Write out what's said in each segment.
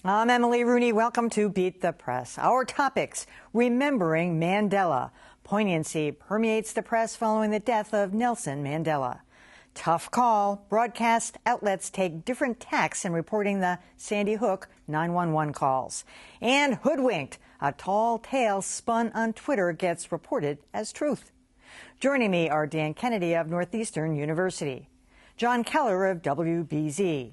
I'm Emily Rooney. Welcome to Beat the Press. Our topics: remembering Mandela. Poignancy permeates the press following the death of Nelson Mandela. Tough call. Broadcast outlets take different tacks in reporting the Sandy Hook 911 calls. And Hoodwinked, a tall tale spun on Twitter gets reported as truth. Joining me are Dan Kennedy of Northeastern University, John Keller of WBZ,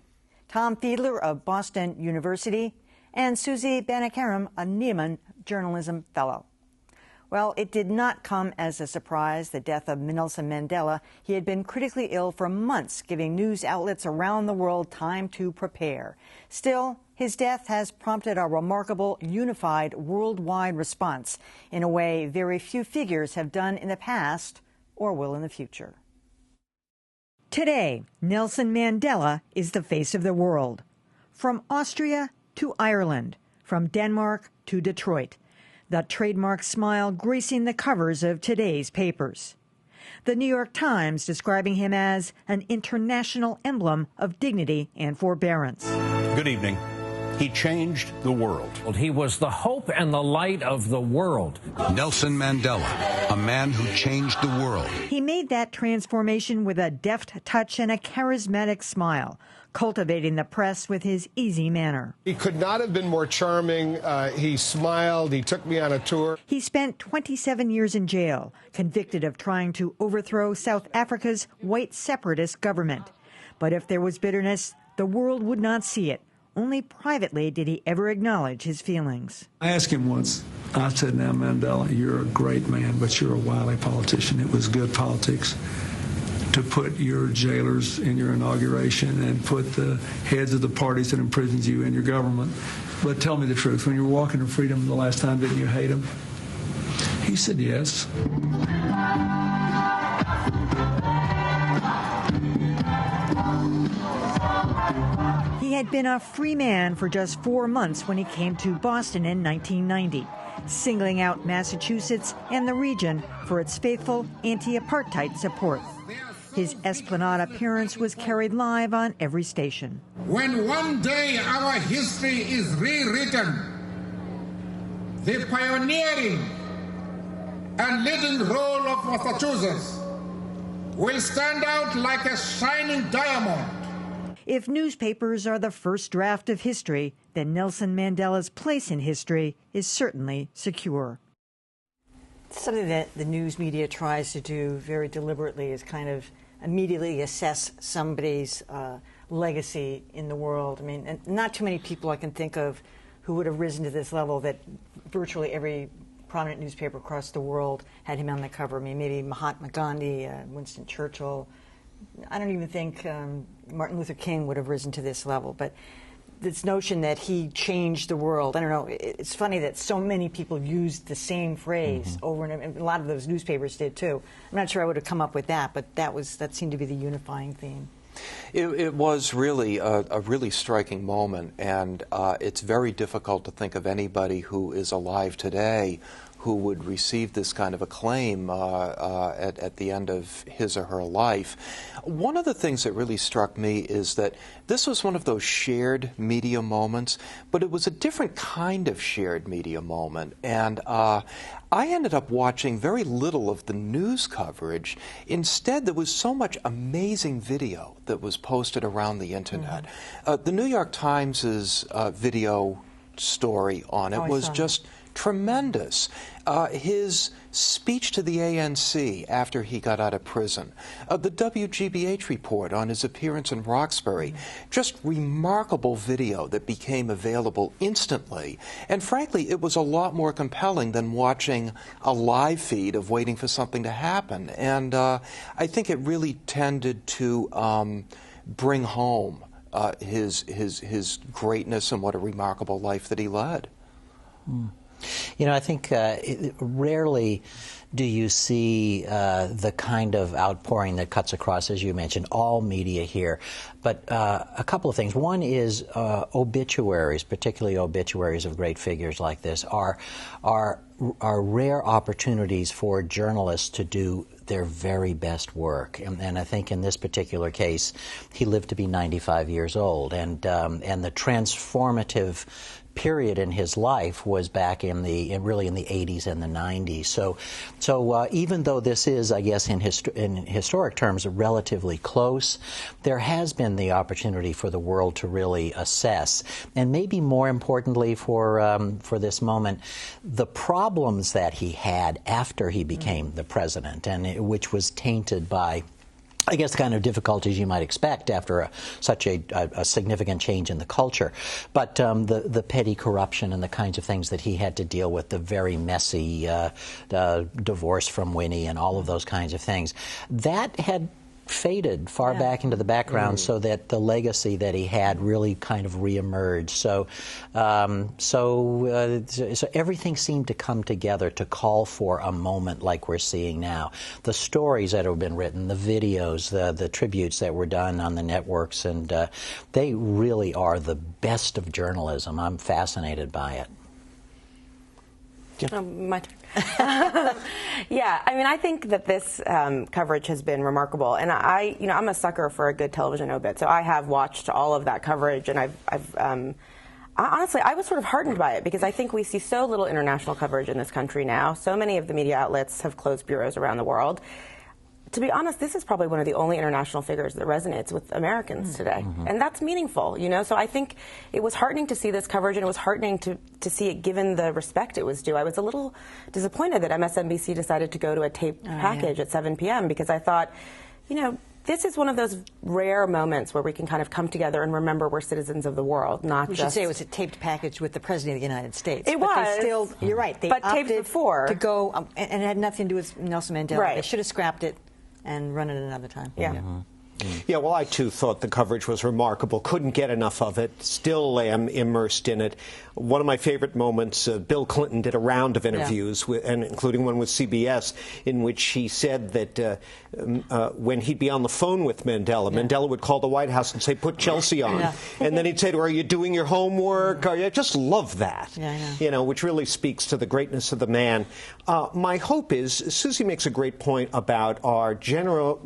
Tom Fiedler of Boston University, and Susie Banikarim, a Nieman Journalism Fellow. Well, it did not come as a surprise, the death of Nelson Mandela. He had been critically ill for months, giving news outlets around the world time to prepare. Still, his death has prompted a remarkable, unified, worldwide response in a way very few figures have done in the past or will in the future. Today, Nelson Mandela is the face of the world. From Austria to Ireland, from Denmark to Detroit, the trademark smile gracing the covers of today's papers. The New York Times describing him as an international emblem of dignity and forbearance. Good evening. He changed the world. He was the hope and the light of the world. Nelson Mandela, a man who changed the world. He made that transformation with a deft touch and a charismatic smile, cultivating the press with his easy manner. He could not have been more charming. He smiled. He took me on a tour. He spent 27 years in jail, convicted of trying to overthrow South Africa's white separatist government. But if there was bitterness, the world would not see it. Only privately did he ever acknowledge his feelings. I asked him once, I said, "Now, Mandela, you're a great man, but you're a wily politician. It was good politics to put your jailers in your inauguration and put the heads of the parties that imprisoned you in your government. But tell me the truth, when you were walking to freedom the last time, didn't you hate them?" He said yes. He had been a free man for just 4 months when he came to Boston in 1990, singling out Massachusetts and the region for its faithful anti-apartheid support. His Esplanade appearance was carried live on every station. When one day our history is rewritten, the pioneering and leading role of Massachusetts will stand out like a shining diamond. If newspapers are the first draft of history, then Nelson Mandela's place in history is certainly secure. Something that the news media tries to do very deliberately is kind of immediately assess somebody's legacy in the world. I mean, and not too many people I can think of who would have risen to this level that virtually every prominent newspaper across the world had him on the cover. I mean, maybe Mahatma Gandhi, Winston Churchill. I don't even think Martin Luther King would have risen to this level. But this notion that he changed the world, I don't know, it's funny that so many people used the same phrase over and over, and a lot of those newspapers did too. I'm not sure I would have come up with that, but that seemed to be the unifying theme. It was really a really striking moment, and it's very difficult to think of anybody who is alive today who would receive this kind of acclaim at the end of his or her life. One of the things that really struck me is that this was one of those shared media moments, but it was a different kind of shared media moment. And I ended up watching very little of the news coverage. Instead, there was so much amazing video that was posted around the internet. The New York Times' video story on it was just tremendous. His speech to the ANC after he got out of prison, the WGBH report on his appearance in Roxbury, just remarkable video that became available instantly. And frankly, it was a lot more compelling than watching a live feed of waiting for something to happen. And I think it really tended to bring home his greatness and what a remarkable life that he led. You know, I think rarely do you see the kind of outpouring that cuts across, as you mentioned, all media here. But a couple of things. One is obituaries, particularly obituaries of great figures like this, are are rare opportunities for journalists to do their very best work, and I think in this particular case, he lived to be 95 years old, and the transformative period in his life was back really in the 80s and the 90s. So even though this is, I guess, in historic terms, relatively close, there has been the opportunity for the world to really assess, and maybe more importantly for this moment, the problems that he had after he became the president, and which was tainted by, I guess, the kind of difficulties you might expect after such a significant change in the culture. But the petty corruption and the kinds of things that he had to deal with, the very messy divorce from Winnie and all of those kinds of things, that had faded far back into the background, so that the legacy that he had really kind of reemerged. So everything seemed to come together to call for a moment like we're seeing now. The stories that have been written, the videos, the tributes that were done on the networks, and they really are the best of journalism. I'm fascinated by it. My turn. Yeah, I mean, I think that this coverage has been remarkable, and I'm a sucker for a good television obit, so I have watched all of that coverage, and honestly, I was sort of heartened by it, because I think we see so little international coverage in this country now. So many of the media outlets have closed bureaus around the world. To be honest, this is probably one of the only international figures that resonates with Americans today. And that's meaningful, you know? So I think it was heartening to see this coverage, and it was heartening to see it given the respect it was due. I was a little disappointed that MSNBC decided to go to a taped package at 7 p.m. because I thought, you know, this is one of those rare moments where we can kind of come together and remember we're citizens of the world, not we just... We should say it was a taped package with the President of the United States. It was. They still, you're right, they but opted taped before. To go, and it had nothing to do with Nelson Mandela. Right. They should have scrapped it and run it another time. Yeah. Yeah, well, I too thought the coverage was remarkable. Couldn't get enough of it. Still am immersed in it. One of my favorite moments, Bill Clinton did a round of interviews, and including one with CBS, in which he said that when he'd be on the phone with Mandela, Mandela would call the White House and say, "Put Chelsea on," and then he'd say to her, "Are you doing your homework?" I just love that. You know, which really speaks to the greatness of the man. My hope is, Susie makes a great point about our general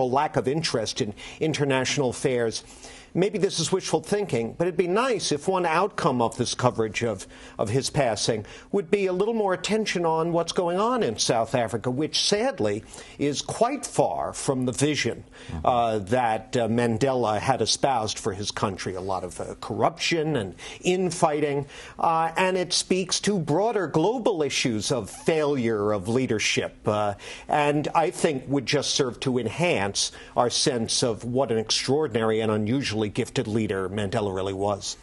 lack of interest in international affairs. Maybe this is wishful thinking, but it'd be nice if one outcome of this coverage of his passing would be a little more attention on what's going on in South Africa, which sadly is quite far from the vision that Mandela had espoused for his country. A lot of corruption and infighting, and it speaks to broader global issues of failure of leadership, and I think would just serve to enhance our sense of what an extraordinary and unusually gifted leader Mandela really was.